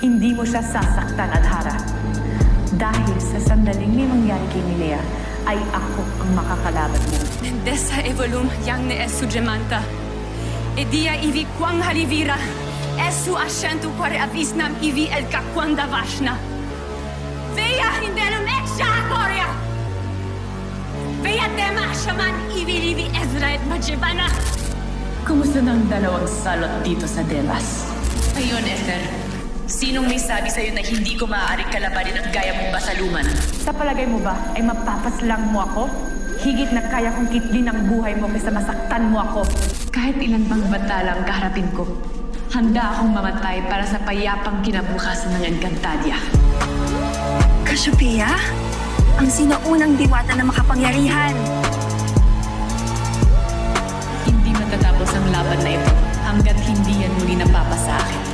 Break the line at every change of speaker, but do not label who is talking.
Hindi mo siya sasaktan, Adhara. Dahil sa sandaling may mangyari kay Milea, ay ako ang makakalaban mo.
Dessa evolum yang ne esu gemanta. E dia ivi quang halivira. Esu ascentu quare avisnam ivi el kakwanda vashna. Veia hindelum exia agoria. Veia tema shaman ivi livi Ezra et Majibana.
Kumusta ng dalawang salot dito sa Devas?
Ayun, Ether. Sinong may sabi sa'yo na hindi ko maaaring kalabanin ang gaya mong basaluman?
Sa palagay mo ba ay mapapaslang mo ako? Higit na kaya kong kitlin ang buhay mo kaysa masaktan mo ako.
Kahit ilan pang batalang kaharapin ko, handa akong mamatay para sa payapang kinabukasan ng Encantadia.
Cassiopeia? Ang sinaunang diwata na makapangyarihan.
Hindi matatapos ang laban na ito hanggat hindi yan muli napapa sa akin.